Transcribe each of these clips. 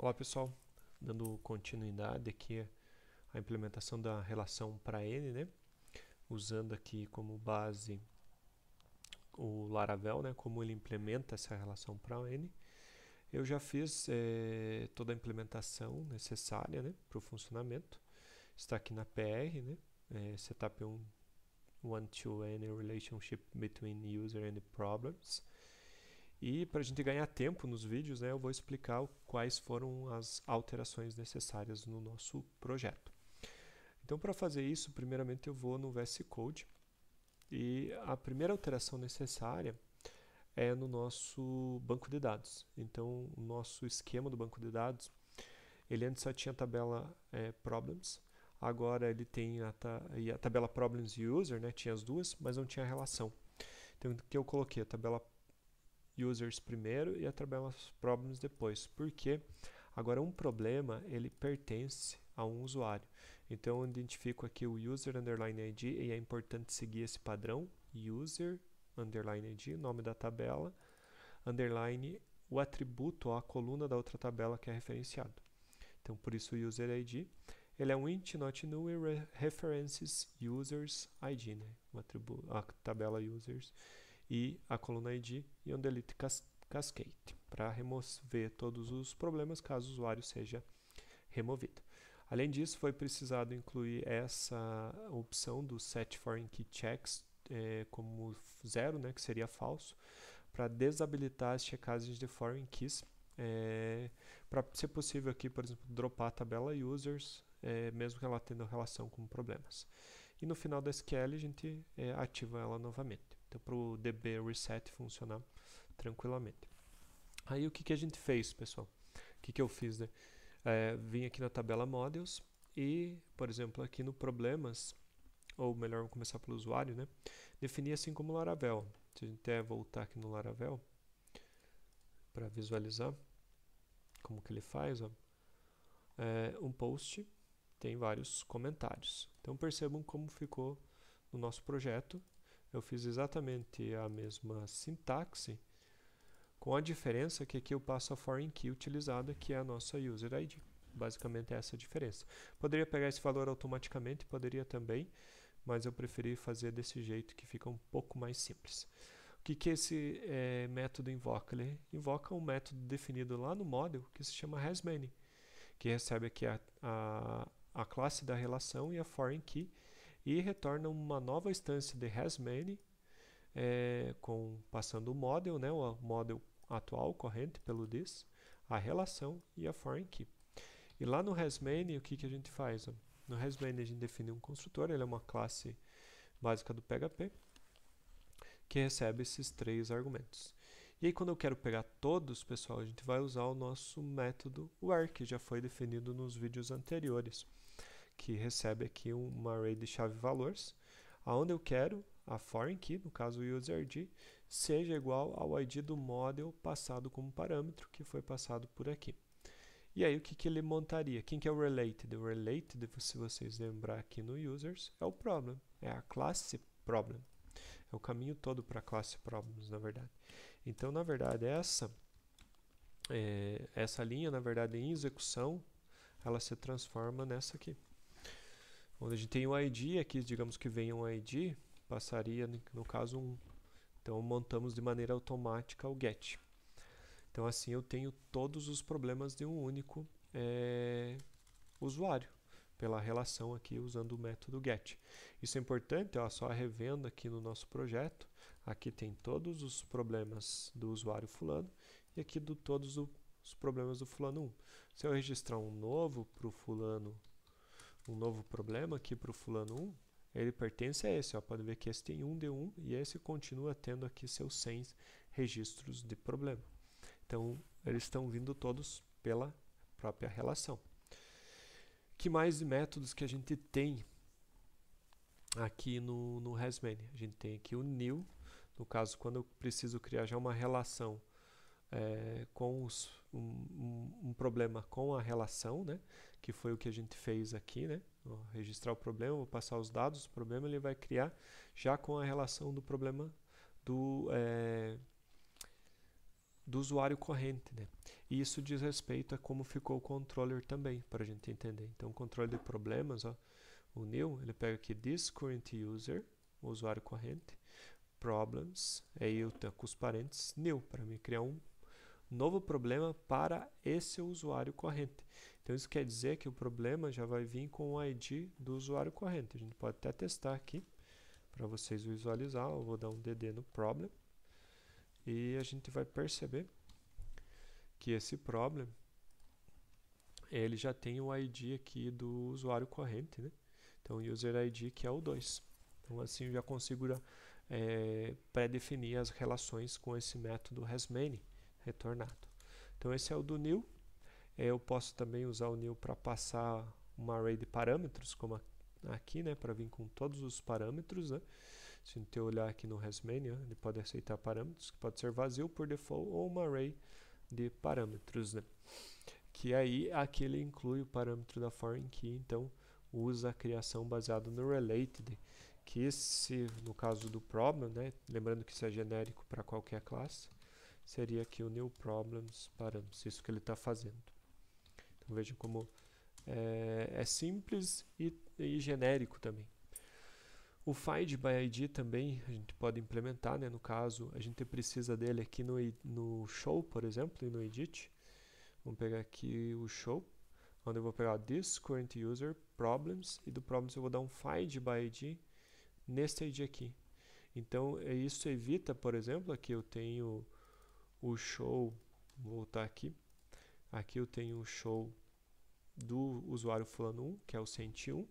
Olá pessoal, dando continuidade aqui à implementação da relação para N, né? Usando aqui como base o Laravel, né? Como ele implementa essa relação para N. Eu já fiz toda a implementação necessária, né? Para o funcionamento. Está aqui na PR, né? Setup one-to-N relationship between user and problems. E para a gente ganhar tempo nos vídeos, né, eu vou explicar quais foram as alterações necessárias no nosso projeto. Então, para fazer isso, primeiramente eu vou no VS Code e a primeira alteração necessária é no nosso banco de dados. Então, o nosso esquema do banco de dados, ele antes só tinha a tabela Problems, agora ele tem a tabela Problems e User, né, tinha as duas, mas não tinha relação. Então, o que eu coloquei? A tabela Users primeiro e a tabela Problems depois, porque agora um problema ele pertence a um usuário. Então eu identifico aqui o User underline ID e é importante seguir esse padrão, User underline ID, nome da tabela, underline o atributo ou a coluna da outra tabela que é referenciado. Então por isso o User ID, ele é um int not null e references users ID, né? A tabela users e a coluna ID e um delete cascade para remover todos os problemas caso o usuário seja removido. Além disso, foi precisado incluir essa opção do set foreign key checks como 0, né, que seria falso, para desabilitar as checagens de foreign keys, para ser possível aqui, por exemplo, dropar a tabela users, mesmo que ela tenha relação com problemas. E no final da SQL a gente ativa ela novamente. Então, para o DB reset funcionar tranquilamente. Aí o que a gente fez, pessoal? O que eu fiz, né? Vim aqui na tabela models e, por exemplo, aqui no problemas, ou melhor, vamos começar pelo usuário, né? Defini assim como Laravel. Se a gente até voltar aqui no Laravel para visualizar como que ele faz, ó. Um post tem vários comentários. Então percebam como ficou no nosso projeto. Eu fiz exatamente a mesma sintaxe, com a diferença que aqui eu passo a foreign key utilizada, que é a nossa user ID. Basicamente é essa a diferença. Poderia pegar esse valor automaticamente, poderia também, mas eu preferi fazer desse jeito que fica um pouco mais simples. O que esse método invoca? Ele invoca um método definido lá no model que se chama hasMany, que recebe aqui a classe da relação e a foreign key e retorna uma nova instância de hasMany passando o model, né, o model atual corrente pelo this, a relação e a foreign key. E lá no hasMany, o que a gente faz? No hasMany a gente define um construtor, ele é uma classe básica do PHP, que recebe esses 3 argumentos. E aí quando eu quero pegar todos, pessoal, a gente vai usar o nosso método where, que já foi definido nos vídeos anteriores, que recebe aqui uma array de chave valores, aonde eu quero a foreign key, no caso o user ID, seja igual ao ID do model passado como parâmetro, que foi passado por aqui. E aí o que ele montaria? Quem que é o related? O related, se vocês lembrar aqui no users, é o problem, é a classe problem. É o caminho todo para a classe problems, na verdade. Então, na verdade, essa linha, na verdade, em execução, ela se transforma nessa aqui. Onde a gente tem o ID, aqui digamos que venha um ID, passaria no caso 1. Então montamos de maneira automática o get. Então assim eu tenho todos os problemas de um único usuário, pela relação aqui usando o método get. Isso é importante, ó, só revendo aqui no nosso projeto, aqui tem todos os problemas do usuário fulano e aqui todos os problemas do fulano 1. Se eu registrar um novo para o fulano, um novo problema aqui para o fulano 1, ele pertence a esse, ó, pode ver que esse tem 1 de 1 e esse continua tendo aqui seus 100 registros de problema. Então, eles estão vindo todos pela própria relação. Que mais de métodos que a gente tem aqui no hasMany? A gente tem aqui o new, no caso, quando eu preciso criar já uma relação com um problema com a relação, né? Que foi o que a gente fez aqui, né? Registrar o problema, vou passar os dados do problema, ele vai criar já com a relação do problema do usuário corrente, né? E isso diz respeito a como ficou o controller também, para a gente entender. Então, o controle de problemas, ó, o new, ele pega aqui this current user, o usuário corrente, problems, aí eu tenho com os parênteses, new, para me criar um novo problema para esse usuário corrente. Então, isso quer dizer que o problema já vai vir com o ID do usuário corrente. A gente pode até testar aqui, para vocês visualizar. Eu vou dar um DD no problem, e a gente vai perceber que esse problem, ele já tem o ID aqui do usuário corrente, né? Então, o user ID que é o 2. Então, assim eu já consigo pré-definir as relações com esse método hasMany retornado. Então, esse é o do new. Eu posso também usar o new para passar uma array de parâmetros, como aqui, né? Para vir com todos os parâmetros, né? Se a gente olhar aqui no hasMany, ele pode aceitar parâmetros, que pode ser vazio por default ou uma array de parâmetros, né? Que aí aqui ele inclui o parâmetro da foreign key, então usa a criação baseada no related, que esse, no caso do problem, né, lembrando que isso é genérico para qualquer classe, seria aqui o new problems parâmetros, isso que ele está fazendo. Então vejam como é simples e genérico também. O find by ID também a gente pode implementar, né? No caso, a gente precisa dele aqui no show, por exemplo, e no edit. Vamos pegar aqui o show, onde eu vou pegar this current user problems, e do problems eu vou dar um find by ID neste ID aqui. Então, isso evita, por exemplo, aqui eu tenho o show, vou voltar aqui, aqui eu tenho o show do usuário fulano 1, que é o 101,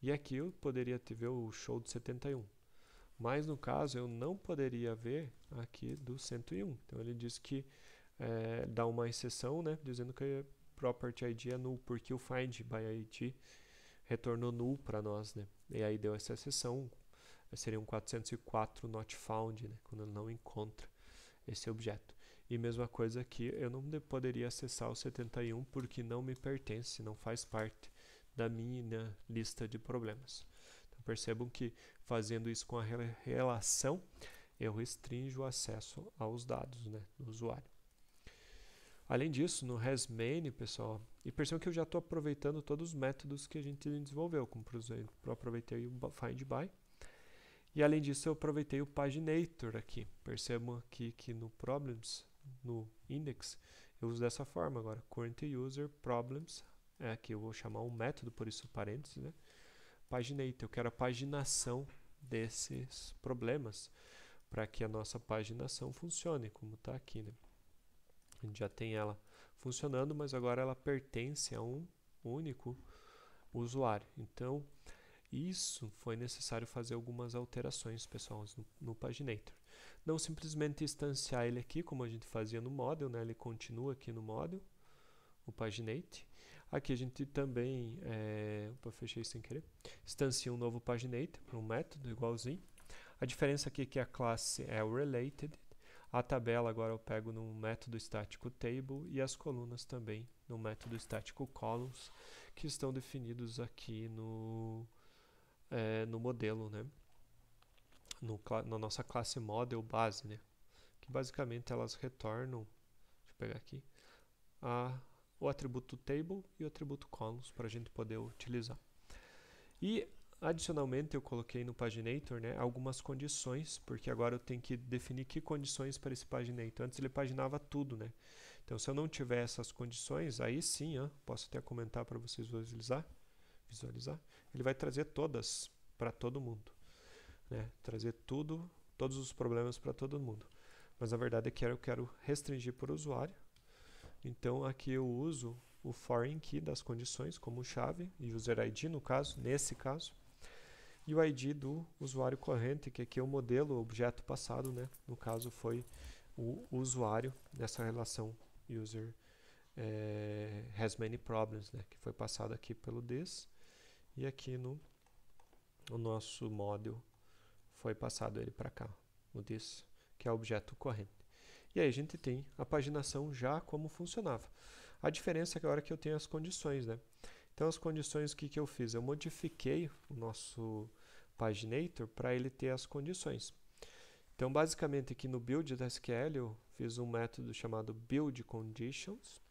e aqui eu poderia ver o show do 71. Mas no caso eu não poderia ver aqui do 101. Então ele diz que dá uma exceção, né, dizendo que property ID é null, porque o find by ID retornou null para nós, né? E aí deu essa exceção, seria um 404 not found, né, quando ele não encontra esse objeto. E mesma coisa aqui, eu não poderia acessar o 71 porque não me pertence, não faz parte da minha lista de problemas. Então percebam que fazendo isso com a relação, eu restringo o acesso aos dados, né, do usuário. Além disso, no hasMany, pessoal, e percebam que eu já estou aproveitando todos os métodos que a gente desenvolveu, como por exemplo, eu aproveitei o findBy, e além disso eu aproveitei o paginator aqui. Percebam aqui que no problems, no index, eu uso dessa forma agora, current user problems, aqui eu vou chamar um método, por isso parênteses, né? Paginator, eu quero a paginação desses problemas, para que a nossa paginação funcione, como está aqui, né? A gente já tem ela funcionando, mas agora ela pertence a um único usuário. Então, isso foi necessário fazer algumas alterações, pessoal, no paginator. Não simplesmente instanciar ele aqui, como a gente fazia no model, né? Ele continua aqui no model, o paginate. Aqui a gente também, opa, fechei sem querer, instancia um novo paginator para um método igualzinho. A diferença aqui é que a classe é o related. A tabela agora eu pego no método estático table e as colunas também no método estático columns, que estão definidos aqui no modelo, né? Na nossa classe model base, né? Que basicamente elas retornam, deixa eu pegar aqui, o atributo table e o atributo columns para a gente poder utilizar. E adicionalmente eu coloquei no paginator, né, algumas condições, porque agora eu tenho que definir que condições para esse paginator. Antes ele paginava tudo, né? Então se eu não tiver essas condições, aí sim, posso até comentar para vocês visualizar, ele vai trazer todas para todo mundo, né? Trazer todos os problemas para todo mundo. Mas a verdade é que eu quero restringir por usuário. Então aqui eu uso o foreign key das condições como chave e user ID no caso, nesse caso, e o ID do usuário corrente, que aqui é o modelo, o objeto passado, né? No caso foi o usuário nessa relação user hasMany problems, né? Que foi passado aqui pelo this, e aqui no nosso model foi passado ele para cá, o this, que é o objeto corrente. E aí a gente tem a paginação já como funcionava. A diferença é que agora que eu tenho as condições, né? Então as condições, o que eu fiz? Eu modifiquei o nosso paginator para ele ter as condições. Então basicamente aqui no build da SQL eu fiz um método chamado buildConditions,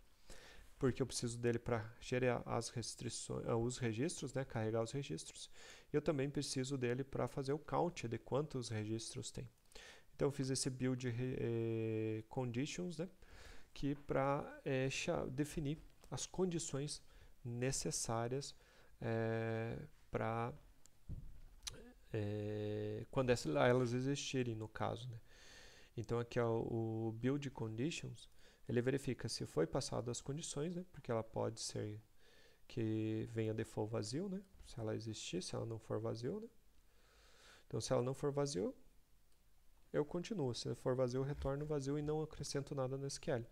porque eu preciso dele para gerar as restrições, os registros, né, carregar os registros. Eu também preciso dele para fazer o count de quantos registros tem. Então eu fiz esse buildConditions, né, que para definir as condições necessárias para quando elas existirem, no caso, né. Então aqui o buildConditions, ele verifica se foi passado as condições, né, porque ela pode ser que venha default vazio, né, se ela existir, se ela não for vazio, né. Então se ela não for vazio, eu continuo, se for vazio eu retorno vazio e não acrescento nada no SQL.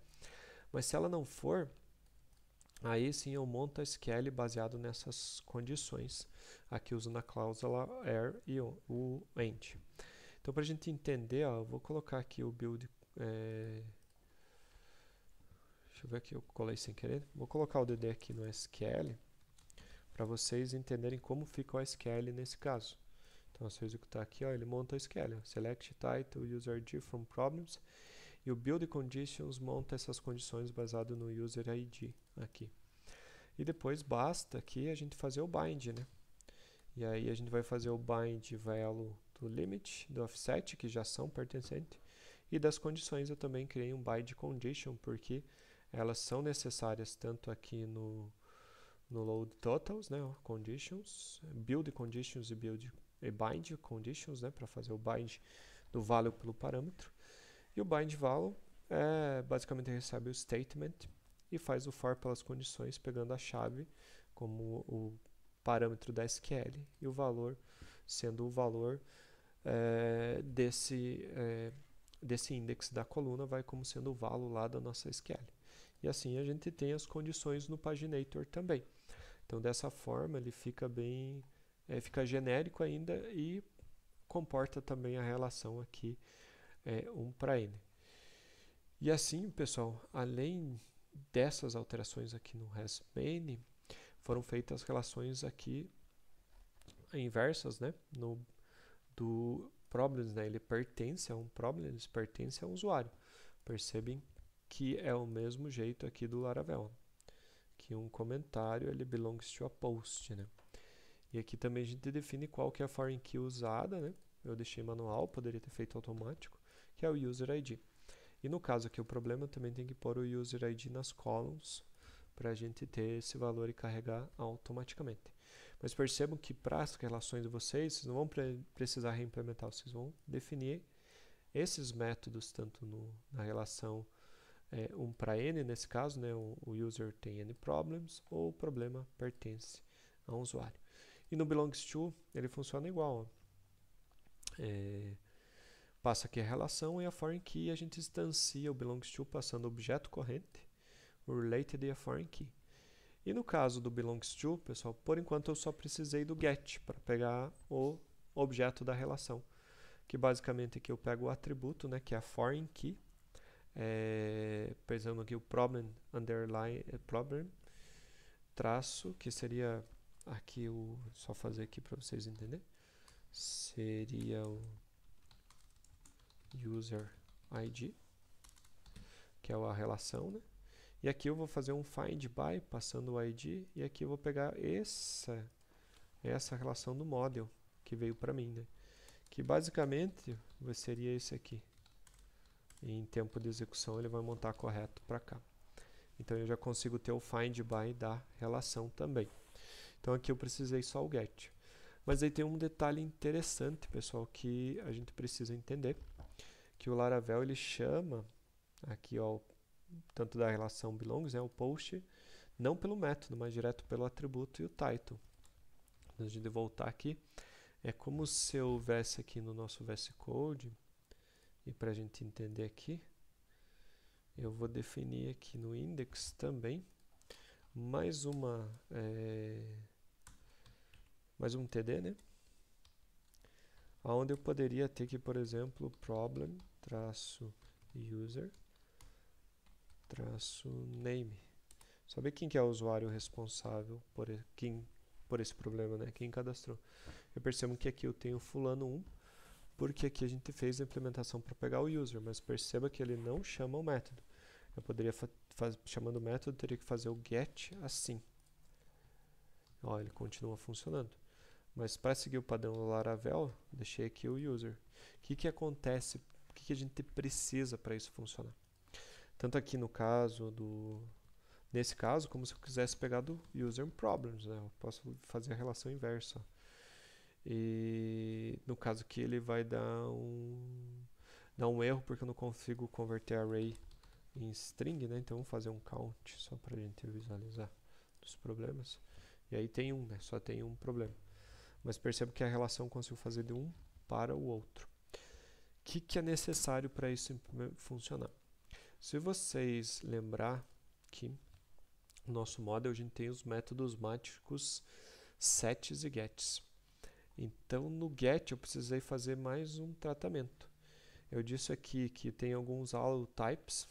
Mas se ela não for, aí sim eu monto a SQL baseado nessas condições, aqui usando a cláusula AIR e o END. Então para a gente entender, ó, eu vou colocar aqui o build, deixa eu ver aqui, eu colei sem querer, vou colocar o DD aqui no SQL, para vocês entenderem como fica o SQL nesse caso. Então se eu executar aqui, ó, ele monta o SQL, select title user ID from problems, e o buildConditions monta essas condições baseado no user ID aqui. E depois basta aqui a gente fazer o bind, né? E aí a gente vai fazer o bind value do limit, do offset, que já são pertencentes, e das condições eu também criei um bind condition, porque elas são necessárias tanto aqui no load totals, né, conditions, build conditions e bind conditions, né, para fazer o bind do value pelo parâmetro. E o bind value basicamente recebe o statement e faz o for pelas condições, pegando a chave como o parâmetro da SQL e o valor sendo o valor desse index da coluna, vai como sendo o value lá da nossa SQL. E assim a gente tem as condições no paginator também. Então dessa forma ele fica bem, fica genérico ainda e comporta também a relação aqui 1 para n. E assim, pessoal, além dessas alterações aqui no REST-main, foram feitas relações aqui inversas, né, do problems, né, ele pertence a um problem, ele pertence a um usuário. Percebem que é o mesmo jeito aqui do Laravel, que um comentário ele belongs to a post, né. E aqui também a gente define qual que é a foreign key usada, né, eu deixei manual, poderia ter feito automático, que é o user ID. E no caso aqui o problema também tem que pôr o user ID nas columns para a gente ter esse valor e carregar automaticamente. Mas percebam que para as relações de vocês não vão precisar reimplementar, vocês vão definir esses métodos tanto na relação 1 para n, nesse caso, né, o user tem n problems ou o problema pertence a um usuário. E no belongs to ele funciona igual. Passa aqui a relação e a foreign key a gente instancia o belongs to passando o objeto corrente, o related e a foreign key. E no caso do belongs to, pessoal, por enquanto eu só precisei do get para pegar o objeto da relação, que basicamente aqui eu pego o atributo, né, que é a foreign key, por exemplo aqui o problem underline problem traço, que seria aqui só fazer aqui para vocês entenderem, seria o user ID, que é a relação, né? E aqui eu vou fazer um find by, passando o ID, e aqui eu vou pegar essa relação do model que veio para mim, né? Que basicamente seria esse aqui. E em tempo de execução ele vai montar correto para cá. Então eu já consigo ter o find by da relação também. Então aqui eu precisei só o get. Mas aí tem um detalhe interessante, pessoal, que a gente precisa entender, que o Laravel ele chama aqui, ó, tanto da relação belongs, o post, não pelo método, mas direto pelo atributo e o title. Antes de voltar aqui, é como se eu houvesse aqui no nosso VS Code, e para a gente entender aqui, eu vou definir aqui no index também mais um TD, né? Onde eu poderia ter aqui, por exemplo, problem user name. Saber quem que é o usuário responsável por esse problema, né? Quem cadastrou. Eu percebo que aqui eu tenho fulano 1, porque aqui a gente fez a implementação para pegar o user, mas perceba que ele não chama o método. Eu poderia chamando o método, teria que fazer o get assim. Ó, ele continua funcionando. Mas para seguir o padrão do Laravel, deixei aqui o user. O que acontece? O que a gente precisa para isso funcionar? Tanto aqui no caso nesse caso, como se eu quisesse pegar do user problems, né? Eu posso fazer a relação inversa. E no caso aqui ele vai dar um erro porque eu não consigo converter array em string, né? Então vamos fazer um count só para a gente visualizar os problemas. E aí tem né? Só tem um problema. Mas percebo que a relação eu consigo fazer de um para o outro. O que é necessário para isso funcionar? Se vocês lembrar que no nosso model a gente tem os métodos mágicos sets e gets. Então no get eu precisei fazer mais um tratamento. Eu disse aqui que tem alguns allo types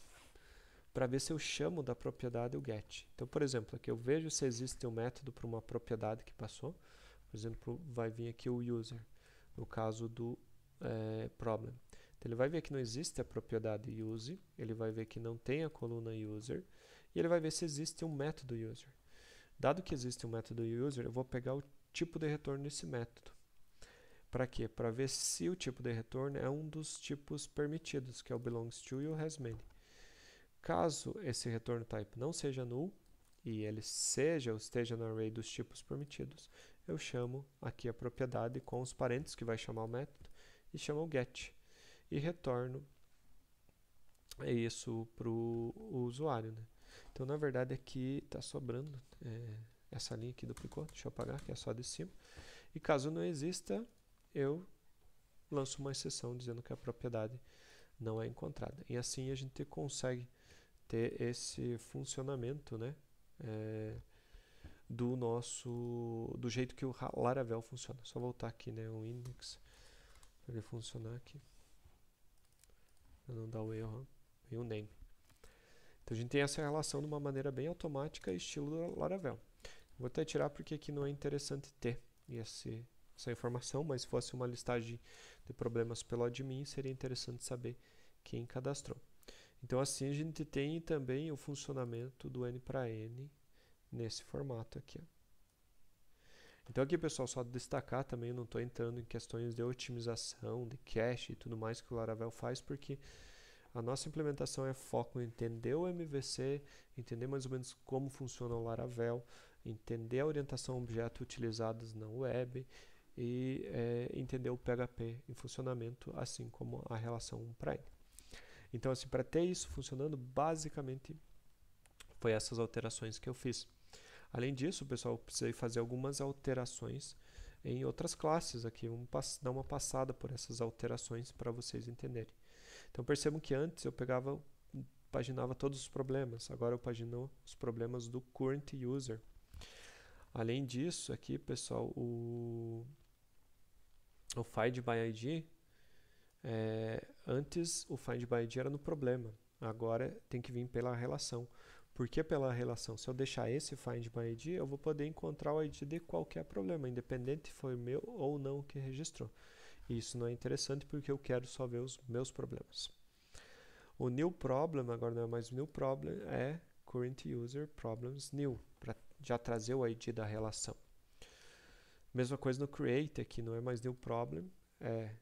para ver se eu chamo da propriedade o get. Então, por exemplo, aqui eu vejo se existe um método para uma propriedade que passou. Por exemplo, vai vir aqui o user, no caso do problem. Então, ele vai ver que não existe a propriedade use, ele vai ver que não tem a coluna user, e ele vai ver se existe um método user. Dado que existe um método user, eu vou pegar o tipo de retorno desse método. Para quê? Para ver se o tipo de retorno é um dos tipos permitidos, que é o belongs to e o has many. Caso esse retorno type não seja null, e ele esteja no array dos tipos permitidos, eu chamo aqui a propriedade com os parênteses que vai chamar o método e chamo o get. E retorno isso para o usuário, né? Então, na verdade, aqui está sobrando essa linha aqui duplicou, deixa eu apagar, que é só de cima. E caso não exista, eu lanço uma exceção dizendo que a propriedade não é encontrada. E assim a gente consegue ter esse funcionamento, né? Do jeito que o Laravel funciona. Só voltar aqui, né, o index para ele funcionar aqui, para não dar o erro e o name. Então a gente tem essa relação de uma maneira bem automática, estilo Laravel. Vou até tirar porque aqui não é interessante ter essa informação, mas se fosse uma listagem de problemas pelo admin, seria interessante saber quem cadastrou. Então assim a gente tem também o funcionamento do N para N nesse formato aqui. Então aqui, pessoal, só destacar também, eu não estou entrando em questões de otimização, de cache e tudo mais que o Laravel faz, porque a nossa implementação é foco em entender o MVC, entender mais ou menos como funciona o Laravel, entender a orientação a objeto utilizadas na web e entender o PHP em funcionamento, assim como a relação 1 para N. Então, assim, para ter isso funcionando, basicamente foi essas alterações que eu fiz. Além disso, pessoal, eu precisei fazer algumas alterações em outras classes aqui. Vamos dar uma passada por essas alterações para vocês entenderem. Então percebam que antes eu paginava todos os problemas, agora eu pagino os problemas do current user. Além disso, aqui, pessoal, o find by ID, antes o find by ID era no problema, agora tem que vir pela relação. Por que pela relação? Se eu deixar esse find by ID, eu vou poder encontrar o ID de qualquer problema, independente se foi meu ou não que registrou. E isso não é interessante porque eu quero só ver os meus problemas. O new problem, agora não é mais new problem, é current user problems new, para já trazer o ID da relação. Mesma coisa no create, aqui não é mais new problem, é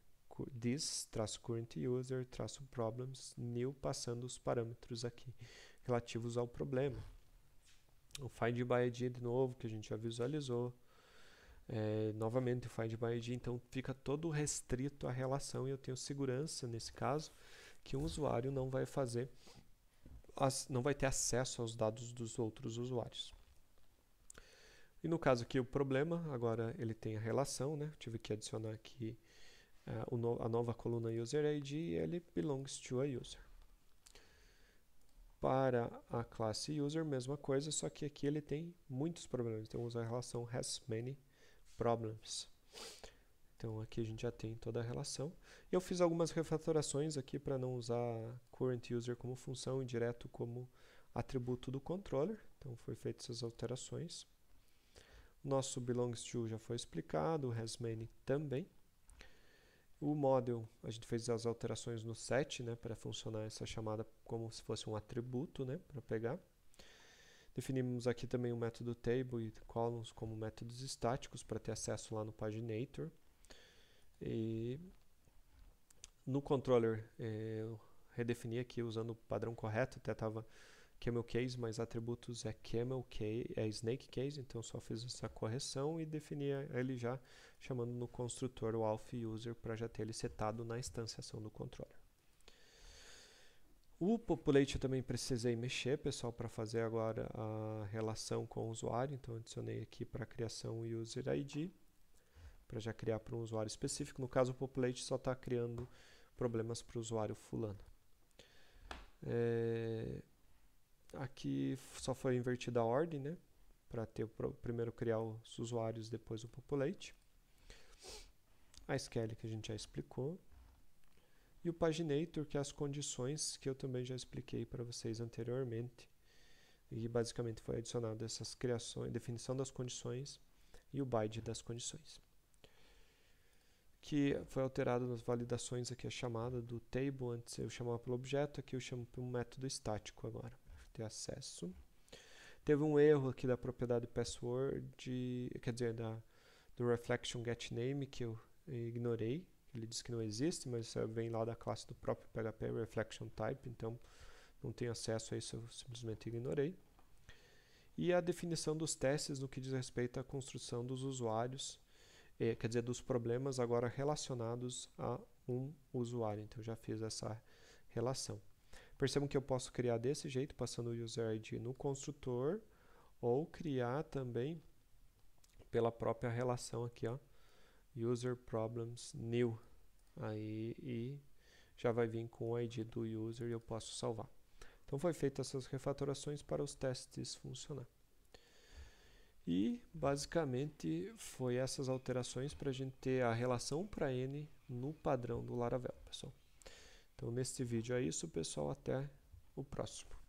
this-current user-problems new, passando os parâmetros aqui relativos ao problema. O find by ID de novo, que a gente já visualizou. Novamente o find by ID, então fica todo restrito à relação e eu tenho segurança nesse caso que o usuário não vai ter acesso aos dados dos outros usuários. E no caso aqui o problema, agora ele tem a relação, né? Eu tive que adicionar aqui a nova coluna user ID e ele belongs to a user. Para a classe user, mesma coisa, só que aqui ele tem muitos problemas. Então usa a relação has many problems. Então aqui a gente já tem toda a relação. E eu fiz algumas refatorações aqui para não usar current user como função e direto como atributo do controller. Então foi feitas essas alterações. O nosso belongs to já foi explicado, o has many também. O model, a gente fez as alterações no set, né, para funcionar essa chamada como se fosse um atributo, né, para pegar. Definimos aqui também o método table e columns como métodos estáticos para ter acesso lá no paginator. E no controller eu redefini aqui usando o padrão correto, até estava camel case, mas atributos é camel case, é snake case, então só fiz essa correção e defini ele já chamando no construtor o auth user para já ter ele setado na instanciação do controller. O populate eu também precisei mexer, pessoal, para fazer agora a relação com o usuário, então adicionei aqui para a criação o user ID, para já criar para um usuário específico. No caso, o populate só está criando problemas para o usuário fulano. Aqui só foi invertida a ordem, né? Para ter primeiro criar os usuários, depois o populate. A SQL que a gente já explicou. E o paginator, que é as condições que eu também já expliquei para vocês anteriormente. E basicamente foi adicionado essas criações, definição das condições e o BID das condições. Que foi alterado nas validações aqui a chamada do table, antes eu chamava pelo objeto, aqui eu chamo por um método estático agora, para ter acesso. Teve um erro aqui da propriedade password, quer dizer, do reflection getName, que eu ignorei. Ele diz que não existe, mas isso vem lá da classe do próprio PHP reflection type, então não tenho acesso a isso, eu simplesmente ignorei. E a definição dos testes no que diz respeito à construção dos usuários, quer dizer, dos problemas agora relacionados a um usuário. Então, eu já fiz essa relação. Percebam que eu posso criar desse jeito, passando o user ID no construtor, ou criar também pela própria relação aqui, ó, user problems new. Aí, e já vai vir com o ID do user e eu posso salvar. Então, foi feita essas refatorações para os testes funcionar. E basicamente foi essas alterações para a gente ter a relação para N no padrão do Laravel, pessoal. Então neste vídeo é isso, pessoal. Até o próximo.